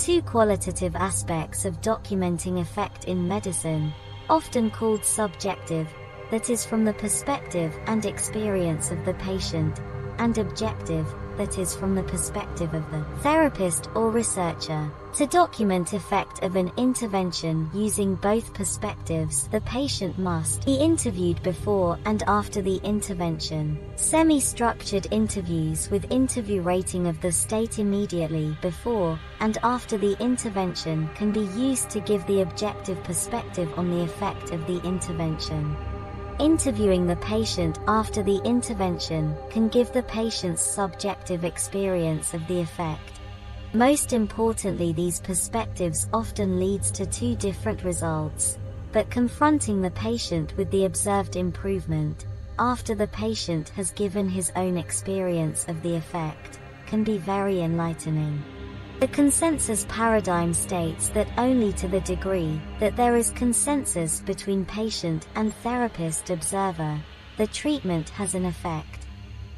two qualitative aspects of documenting effect in medicine, often called subjective, that is from the perspective and experience of the patient, and objective, that is from the perspective of the therapist or researcher. To document effect of an intervention using both perspectives, the patient must be interviewed before and after the intervention. Semi-structured interviews with interview rating of the state immediately before and after the intervention can be used to give the objective perspective on the effect of the intervention. Interviewing the patient after the intervention can give the patient's subjective experience of the effect. Most importantly, these perspectives often leads to two different results, but confronting the patient with the observed improvement, after the patient has given his own experience of the effect, can be very enlightening. The consensus paradigm states that only to the degree that there is consensus between patient and therapist observer, the treatment has an effect.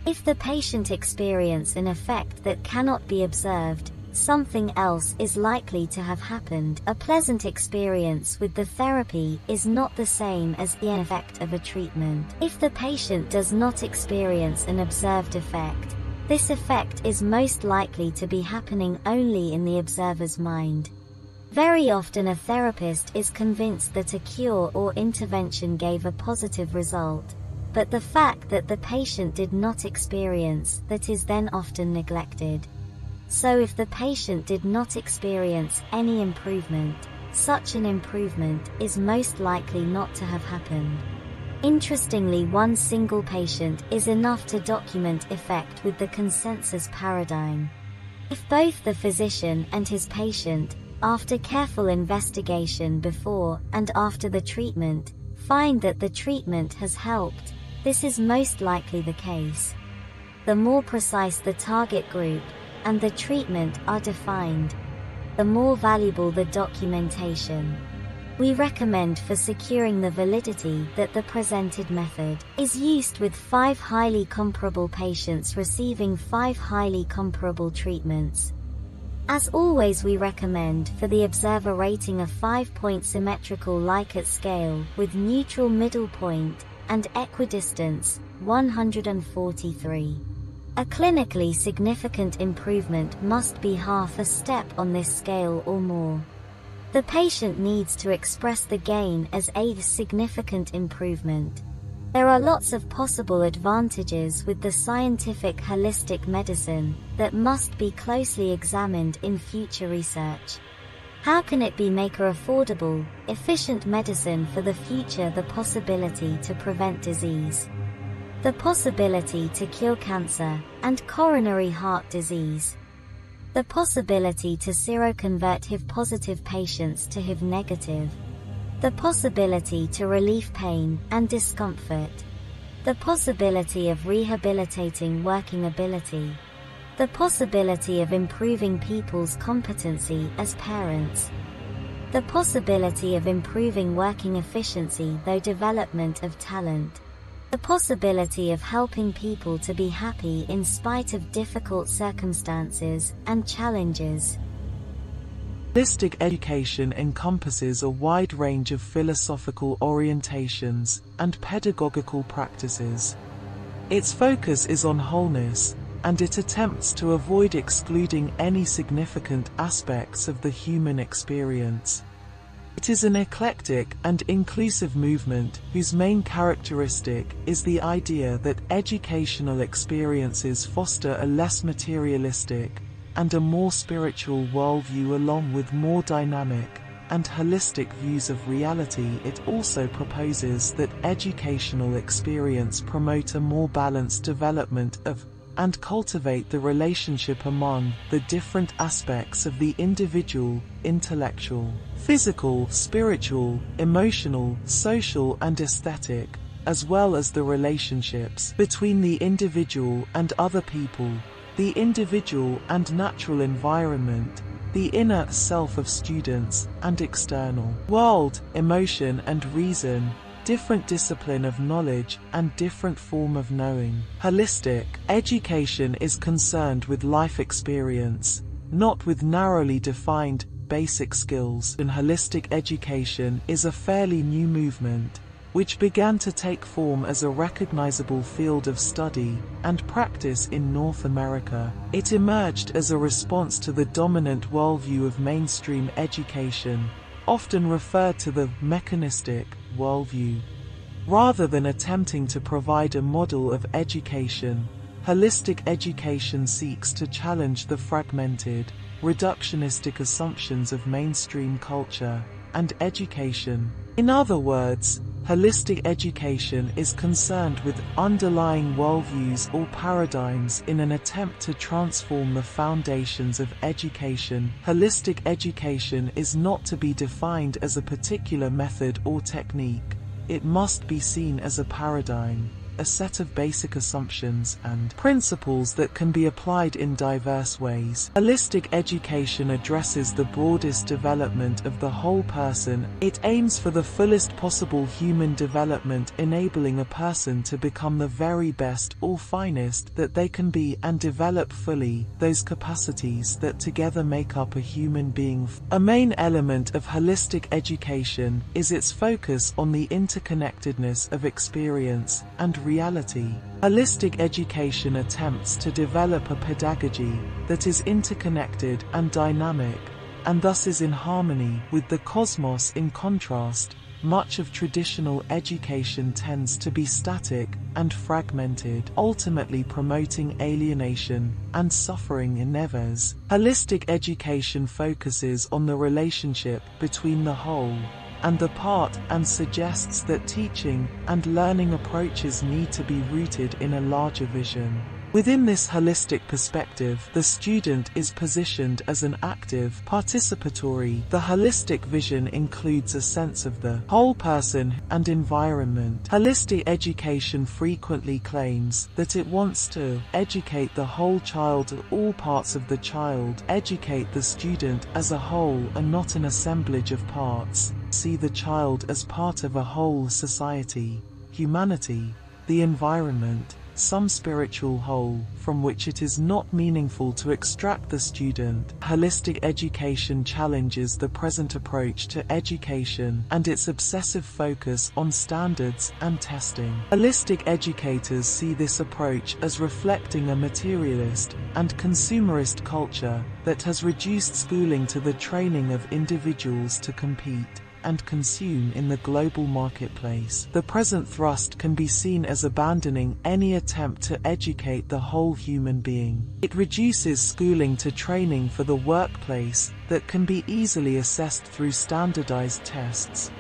If the patient experience an effect that cannot be observed, something else is likely to have happened. A pleasant experience with the therapy is not the same as the effect of a treatment. If the patient does not experience an observed effect, this effect is most likely to be happening only in the observer's mind. Very often a therapist is convinced that a cure or intervention gave a positive result, but the fact that the patient did not experience that is then often neglected. So if the patient did not experience any improvement, such an improvement is most likely not to have happened. Interestingly, one single patient is enough to document effect with the consensus paradigm. If both the physician and his patient, after careful investigation before and after the treatment, find that the treatment has helped, this is most likely the case. The more precise the target group and the treatment are defined, the more valuable the documentation. We recommend for securing the validity that the presented method is used with 5 highly comparable patients receiving 5 highly comparable treatments. As always, we recommend for the observer rating a 5-point symmetrical Likert scale with neutral middle point and equidistance 143. A clinically significant improvement must be half a step on this scale or more. The patient needs to express the gain as a significant improvement. There are lots of possible advantages with the scientific holistic medicine that must be closely examined in future research. How can it be maker affordable, efficient medicine for the future? The possibility to prevent disease. The possibility to cure cancer and coronary heart disease. The possibility to seroconvert HIV-positive patients to HIV-negative. The possibility to relieve pain and discomfort. The possibility of rehabilitating working ability. The possibility of improving people's competency as parents. The possibility of improving working efficiency through development of talent. The possibility of helping people to be happy in spite of difficult circumstances and challenges. Holistic education encompasses a wide range of philosophical orientations and pedagogical practices. Its focus is on wholeness, and it attempts to avoid excluding any significant aspects of the human experience. It is an eclectic and inclusive movement whose main characteristic is the idea that educational experiences foster a less materialistic and a more spiritual worldview along with more dynamic and holistic views of reality. It also proposes that educational experience promote a more balanced development of and cultivate the relationship among the different aspects of the individual, intellectual, physical, spiritual, emotional, social and aesthetic, as well as the relationships between the individual and other people, the individual and natural environment, the inner self of students, and external world, emotion and reason, different discipline of knowledge and different form of knowing. Holistic education is concerned with life experience, not with narrowly defined, basic skills. And holistic education is a fairly new movement, which began to take form as a recognizable field of study and practice in North America. It emerged as a response to the dominant worldview of mainstream education, often referred to the mechanistic worldview. Rather than attempting to provide a model of education, holistic education seeks to challenge the fragmented, reductionistic assumptions of mainstream culture and education. In other words, holistic education is concerned with underlying worldviews or paradigms in an attempt to transform the foundations of education. Holistic education is not to be defined as a particular method or technique. It must be seen as a paradigm, a set of basic assumptions and principles that can be applied in diverse ways. Holistic education addresses the broadest development of the whole person. It aims for the fullest possible human development, enabling a person to become the very best or finest that they can be and develop fully those capacities that together make up a human being. A main element of holistic education is its focus on the interconnectedness of experience and reality. Holistic education attempts to develop a pedagogy that is interconnected and dynamic, and thus is in harmony with the cosmos. In contrast, much of traditional education tends to be static and fragmented, ultimately promoting alienation and suffering in others. Holistic education focuses on the relationship between the whole and the part and suggests that teaching and learning approaches need to be rooted in a larger vision. Within this holistic perspective, the student is positioned as an active, participatory. The holistic vision includes a sense of the whole person and environment. Holistic education frequently claims that it wants to educate the whole child, all parts of the child, educate the student as a whole and not an assemblage of parts. See the child as part of a whole society, humanity, the environment, some spiritual whole, from which it is not meaningful to extract the student. Holistic education challenges the present approach to education and its obsessive focus on standards and testing. Holistic educators see this approach as reflecting a materialist and consumerist culture that has reduced schooling to the training of individuals to compete and consume in the global marketplace. The present thrust can be seen as abandoning any attempt to educate the whole human being. It reduces schooling to training for the workplace that can be easily assessed through standardized tests.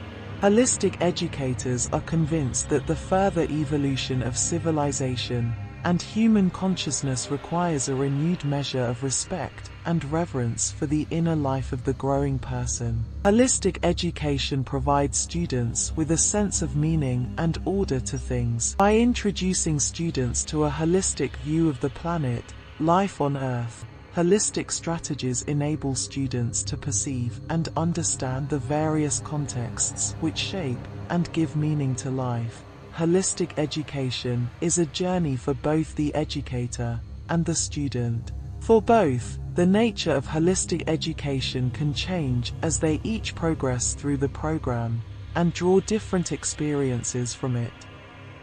Holistic educators are convinced that the further evolution of civilization and human consciousness requires a renewed measure of respect and reverence for the inner life of the growing person. Holistic education provides students with a sense of meaning and order to things. By introducing students to a holistic view of the planet, life on Earth, holistic strategies enable students to perceive and understand the various contexts which shape and give meaning to life. Holistic education is a journey for both the educator and the student. For both, the nature of holistic education can change as they each progress through the program and draw different experiences from it.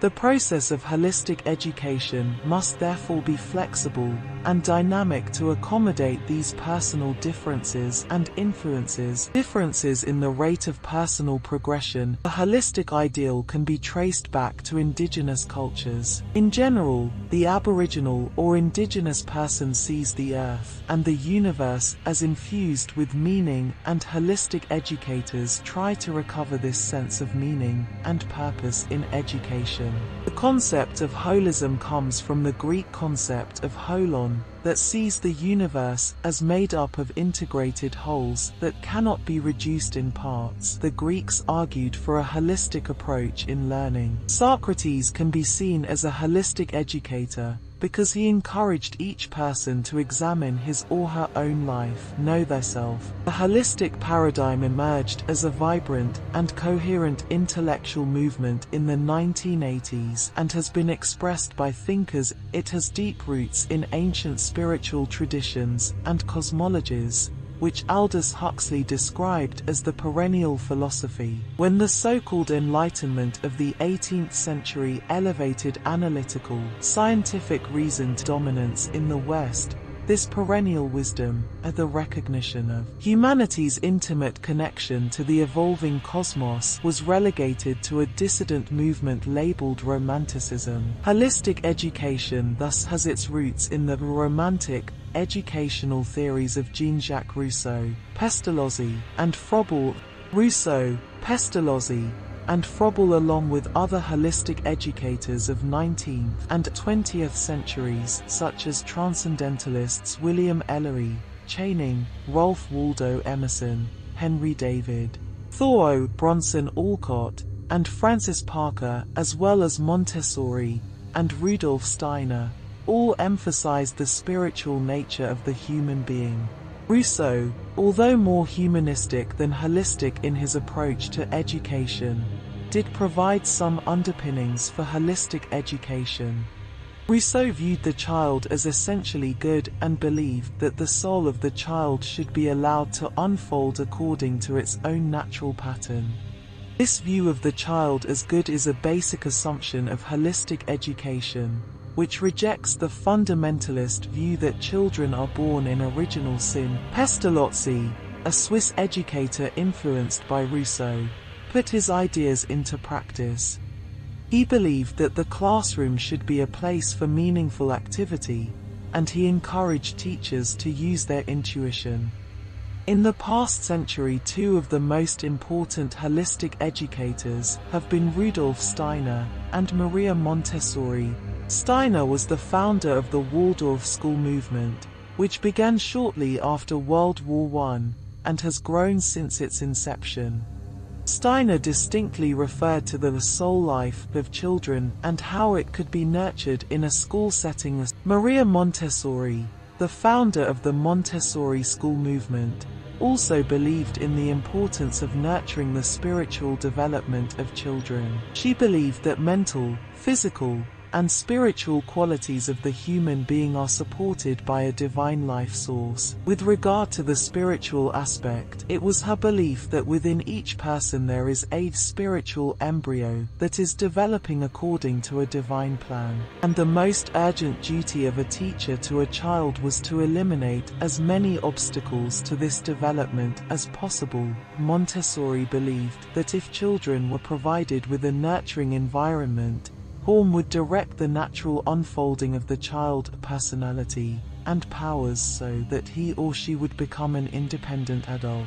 The process of holistic education must therefore be flexible and dynamic to accommodate these personal differences and influences. Differences in the rate of personal progression. The holistic ideal can be traced back to indigenous cultures. In general, the Aboriginal or indigenous person sees the earth and the universe as infused with meaning, and holistic educators try to recover this sense of meaning and purpose in education. The concept of holism comes from the Greek concept of holon, that sees the universe as made up of integrated wholes that cannot be reduced in parts. The Greeks argued for a holistic approach in learning. Socrates can be seen as a holistic educator because he encouraged each person to examine his or her own life, know thyself. The holistic paradigm emerged as a vibrant and coherent intellectual movement in the 1980s and has been expressed by thinkers. It has deep roots in ancient spiritual traditions and cosmologies, which Aldous Huxley described as the perennial philosophy. When the so-called Enlightenment of the 18th century elevated analytical, scientific reasoned dominance in the West, this perennial wisdom, the recognition of humanity's intimate connection to the evolving cosmos, was relegated to a dissident movement labeled Romanticism. Holistic education thus has its roots in the Romantic educational theories of Jean-Jacques Rousseau, Pestalozzi, and Froebel. Rousseau, Pestalozzi, and Froebel, along with other holistic educators of 19th and 20th centuries such as transcendentalists William Ellery, Channing, Ralph Waldo Emerson, Henry David Thoreau, Bronson Alcott, and Francis Parker, as well as Montessori and Rudolf Steiner, all emphasized the spiritual nature of the human being. Rousseau, although more humanistic than holistic in his approach to education, did provide some underpinnings for holistic education. Rousseau viewed the child as essentially good and believed that the soul of the child should be allowed to unfold according to its own natural pattern. This view of the child as good is a basic assumption of holistic education, which rejects the fundamentalist view that children are born in original sin. Pestalozzi, a Swiss educator influenced by Rousseau, put his ideas into practice. He believed that the classroom should be a place for meaningful activity, and he encouraged teachers to use their intuition. In the past century, two of the most important holistic educators have been Rudolf Steiner and Maria Montessori. Steiner was the founder of the Waldorf school movement, which began shortly after World War I, and has grown since its inception. Steiner distinctly referred to the soul life of children and how it could be nurtured in a school setting. Maria Montessori, the founder of the Montessori school movement, also believed in the importance of nurturing the spiritual development of children. She believed that mental, physical, and spiritual qualities of the human being are supported by a divine life source. With regard to the spiritual aspect, it was her belief that within each person there is a spiritual embryo that is developing according to a divine plan, and the most urgent duty of a teacher to a child was to eliminate as many obstacles to this development as possible. Montessori believed that if children were provided with a nurturing environment, home would direct the natural unfolding of the child's personality and powers so that he or she would become an independent adult.